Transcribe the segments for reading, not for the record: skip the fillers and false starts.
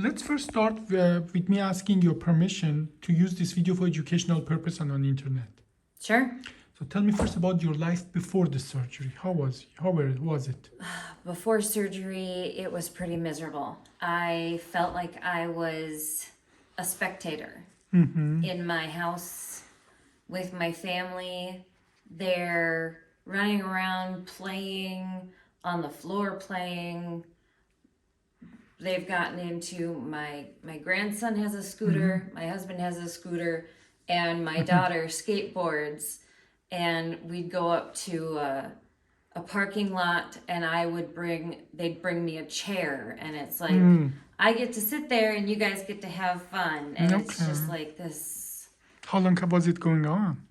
let's first start with me asking your permission to use this video for educational purpose and on the internet. Sure. So tell me first about your life before the surgery. How was it? Before surgery, it was pretty miserable. I felt like I was a spectator in my house with my family. They're running around, playing, on the floor playing. They've gotten into my grandson has a scooter, my husband has a scooter, and my daughter skateboards. And we'd go up to a parking lot, and they'd bring me a chair, and it's like I get to sit there and you guys get to have fun, and it's just like this. How long was it going on?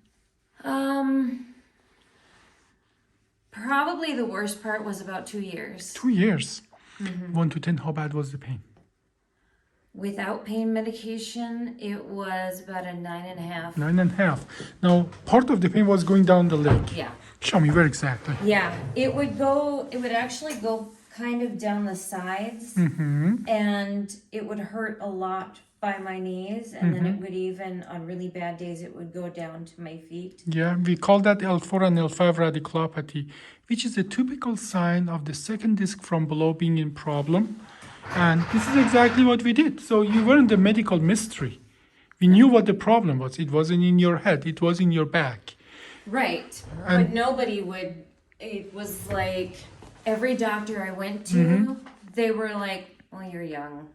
Probably the worst part was about 2 years. 2 years. 1 to 10, how bad was the pain? Without pain medication, it was about a 9.5. 9.5. Now, part of the pain was going down the leg. Yeah. Show me where exactly. Yeah, it would actually go kind of down the sides, and it would hurt a lot by my knees, and then it would even, on really bad days, it would go down to my feet. Yeah, we call that L4 and L5 radiculopathy, which is a typical sign of the second disc from below being in problem. And this is exactly what we did. So you weren't a medical mystery. We knew what the problem was. It wasn't in your head. It was in your back. Right. But nobody would. It was like every doctor I went to, they were like, well, you're young.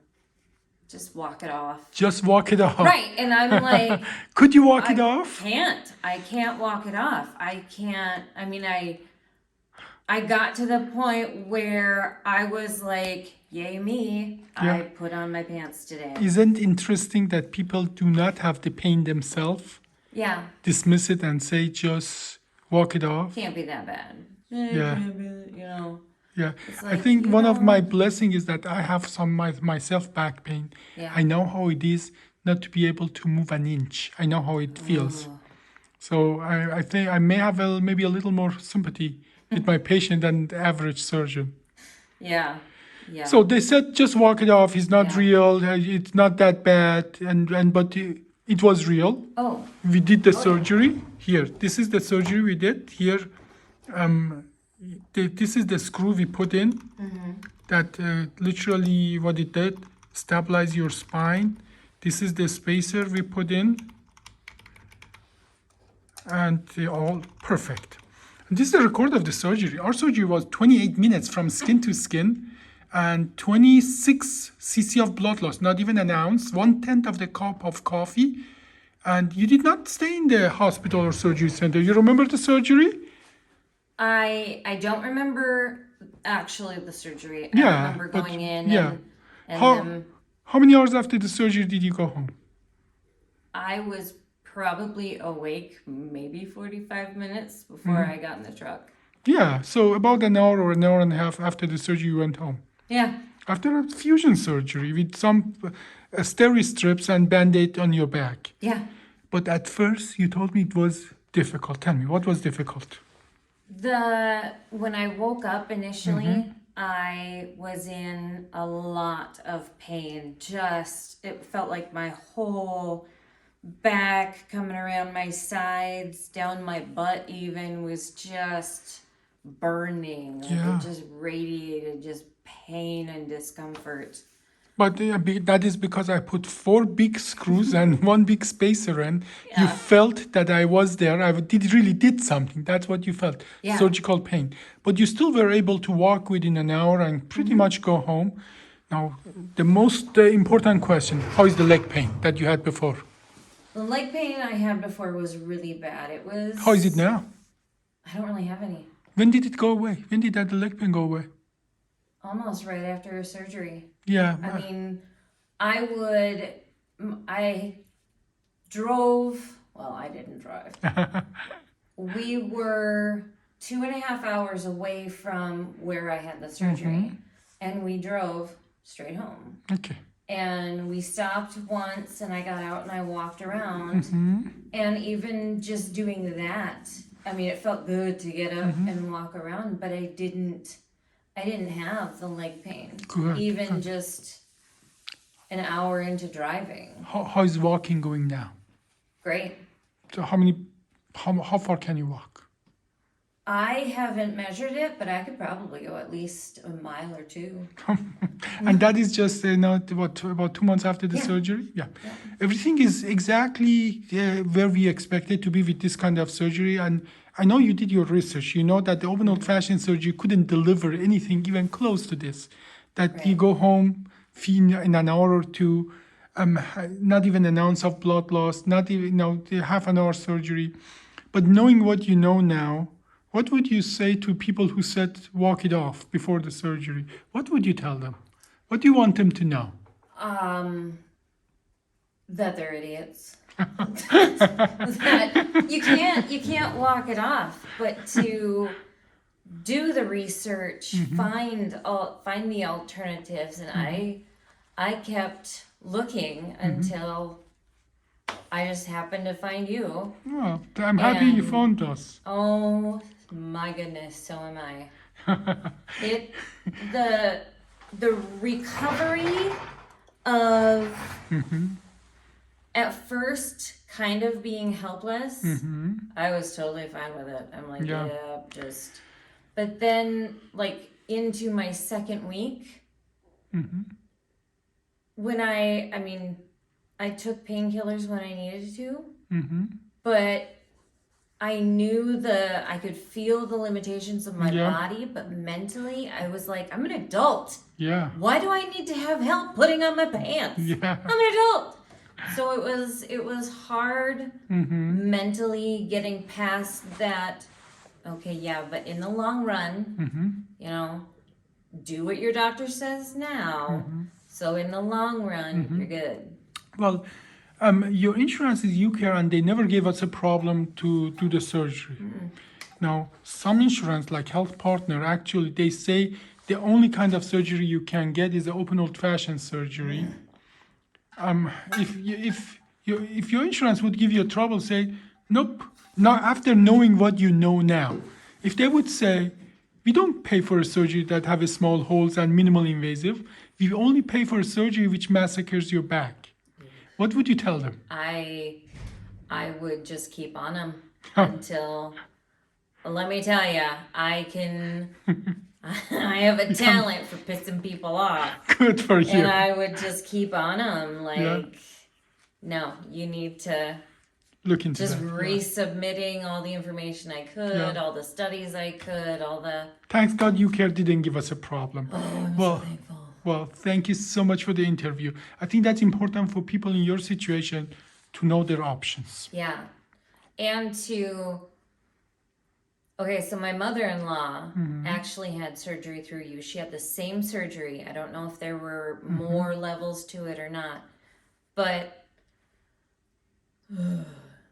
Just walk it off. Just walk it off. Right. And I'm like, could you walk it off? I can't walk it off. I can't. I mean, I got to the point where I was like, yay me, I put on my pants today. Isn't it interesting that people do not have the pain themselves? Yeah. Dismiss it and say, just walk it off. Can't be that bad. Yeah. You know. Yeah. Like, I think one of my blessings is that I have myself back pain. Yeah. I know how it is not to be able to move an inch. I know how it feels. So I think I may have maybe a little more sympathy with my patient than the average surgeon. Yeah. Yeah. So they said, just walk it off. It's not real. It's not that bad. But it was real. Oh. We did the surgery. Here, this is the surgery we did. Here, this is the screw we put in. That literally what it did, stabilize your spine. This is the spacer we put in. And they all perfect. And this is the record of the surgery. Our surgery was 28 minutes from skin to skin. And 26 cc of blood loss, not even an ounce, 1/10 of the cup of coffee. And you did not stay in the hospital or surgery center. You remember the surgery? I don't remember actually the surgery. I remember going in and how many hours after the surgery did you go home? I was probably awake maybe 45 minutes before I got in the truck. Yeah, so about an hour or an hour and a half after the surgery you went home. Yeah. After a fusion surgery with some steri strips and Band-Aid on your back. Yeah. But at first you told me it was difficult. Tell me, what was difficult? When I woke up initially, I was in a lot of pain. It felt like my whole back coming around my sides, down my butt even, was just burning. It just radiated just pain and discomfort. But that is because I put 4 big screws and 1 big spacer in. Yeah. You felt that I was there. I really did something. That's what you felt. Yeah. Surgical pain. But you still were able to walk within an hour and pretty much go home. Now, the most important question, how is the leg pain that you had before? The leg pain I had before was really bad. How is it now? I don't really have any. When did it go away? When did that leg pain go away? Almost right after surgery. Yeah. I mean, I drove, well, I didn't drive. We were 2.5 hours away from where I had the surgery, and we drove straight home. Okay. And we stopped once, and I got out and I walked around. And even just doing that, I mean, it felt good to get up and walk around, but I didn't have the leg pain. Good. Even just an hour into driving. How is walking going now? Great. So how far can you walk? I haven't measured it, but I could probably go at least a mile or two. And that is just about 2 months after the Yeah. surgery? Yeah. Everything is exactly where we expected to be with this kind of surgery. And I know you did your research. You know that the open old-fashioned surgery couldn't deliver anything even close to this. That you Right. go home, feed in an hour or two, not even an ounce of blood loss, not even the half an hour surgery. But knowing what you know now, what would you say to people who said walk it off before the surgery? What would you tell them? What do you want them to know? That they're idiots. That you can't walk it off, but to do the research, find the alternatives, and I kept looking until I just happened to find you. Well, I'm happy you And- found us. Oh my goodness, so am I. The recovery of at first kind of being helpless, I was totally fine with it. I'm like, Yeah. yeah, just. But then, like, into my second week, when I took painkillers when I needed to, but I knew I could feel the limitations of my Yeah. body, but mentally, I was like, I'm an adult. Yeah. Why do I need to have help putting on my pants? Yeah. I'm an adult. So it was hard mentally getting past that. Okay, yeah, but in the long run, do what your doctor says now. So in the long run, you're good. Well, your insurance is UCare and they never gave us a problem to do the surgery. Now, some insurance like Health Partner, actually, they say the only kind of surgery you can get is the open old-fashioned surgery. If your insurance would give you a trouble, say, nope, not after knowing what you know now. If they would say, we don't pay for a surgery that have a small holes and minimal invasive, we only pay for a surgery which massacres your back. What would you tell them? I would just keep on them until. Let me tell you, I have a talent for pissing people off, Good for you. and I would just keep on them. Like, no, you need to Look into just that. resubmitting all the information I could, Yeah. all the studies I could, all the. Thanks God UCare didn't give us a problem. I'm Well, so thankful. Well, thank you so much for the interview. I think that's important for people in your situation to know their options. Yeah. And okay, so my mother-in-law actually had surgery through you. She had the same surgery. I don't know if there were more levels to it or not. But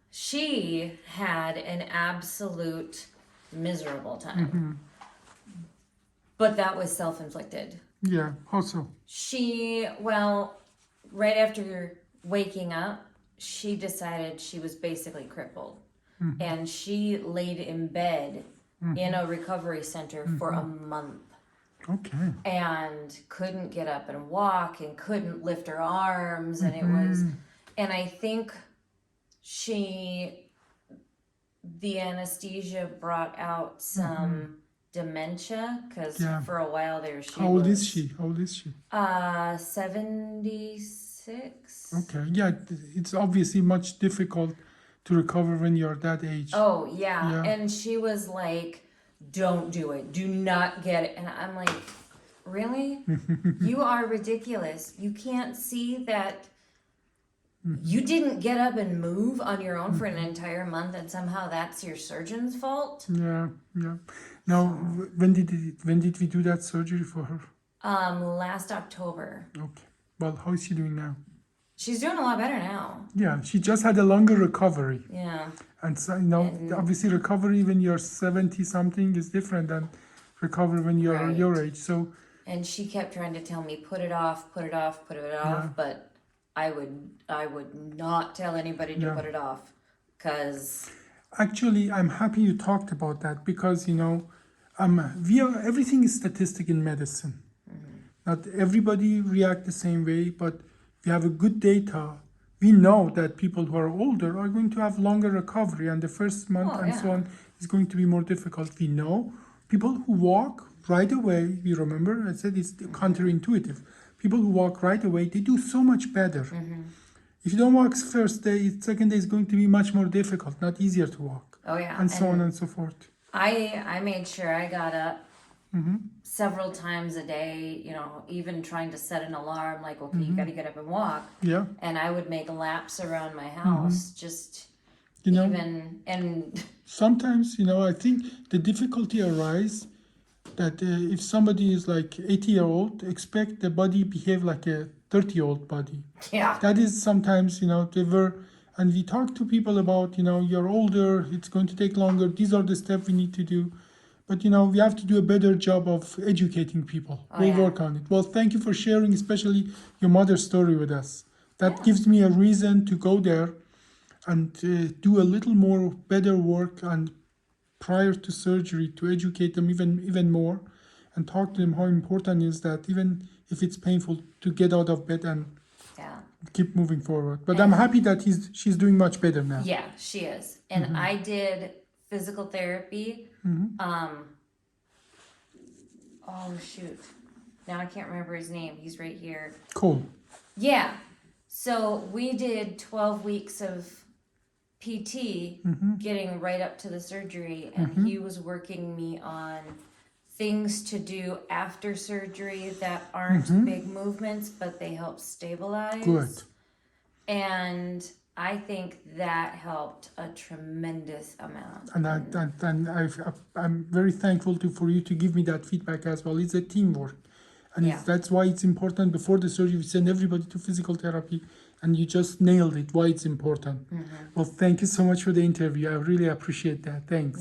she had an absolute miserable time. But that was self-inflicted. Yeah, also. Right after waking up, she decided she was basically crippled. And she laid in bed in a recovery center for a month. Okay. And couldn't get up and walk and couldn't lift her arms. And it was, and I think the anesthesia brought out some dementia because for a while there How old is she? 76. Okay. Yeah, it's obviously much difficult to recover when you're that age. Oh yeah. Yeah. And she was like, don't do it, do not get it. And I'm like, really? You are ridiculous. You can't see that you didn't get up and move on your own for an entire month and somehow that's your surgeon's fault? Yeah. Now, when did we do that surgery for her? Last October. Okay. Well, how is she doing now? She's doing a lot better now. Yeah, she just had a longer recovery. Yeah. And so, obviously recovery when you're 70 something is different than recovery when you're Right. your age. So, And she kept trying to tell me, put it off, but I would not tell anybody to put it off, because actually, I'm happy you talked about that because, everything is statistic in medicine. Not everybody react the same way, but we have a good data. We know that people who are older are going to have longer recovery, and the first month Oh, and so yeah. on is going to be more difficult. We know people who walk right away. We remember I said it's counterintuitive. People who walk right away, they do so much better. If you don't walk first day, second day is going to be much more difficult, not easier to walk, Oh yeah. and so on and so forth. I made sure I got up several times a day, you know, even trying to set an alarm, like, okay, you got to get up and walk. Yeah, And I would make laps around my house, just you know. even, and Sometimes, I think the difficulty arises that if somebody is like 80-year-old, expect the body behave like a 30-year-old body. yeah. That is sometimes, they were, and we talk to people about, you're older, it's going to take longer, these are the steps we need to do. But, we have to do a better job of educating people. We'll yeah. work on it. Well, thank you for sharing, especially your mother's story with us. That Yeah. gives me a reason to go there and do a little more better work and prior to surgery to educate them even more and talk to them how important is that even if it's painful to get out of bed and Yeah. keep moving forward. But I'm happy that she's doing much better now. Yeah, she is. And I did physical therapy. Oh shoot. Now I can't remember his name. He's right here. Cool. Yeah. So we did 12 weeks of PT getting right up to the surgery, and he was working me on things to do after surgery that aren't big movements, but they help stabilize. Good. And I think that helped a tremendous amount. And I'm very thankful for you to give me that feedback as well. It's a teamwork. And Yeah. that's why it's important before the surgery, we send everybody to physical therapy, and you just nailed it, why it's important. Well, thank you so much for the interview. I really appreciate that. Thanks.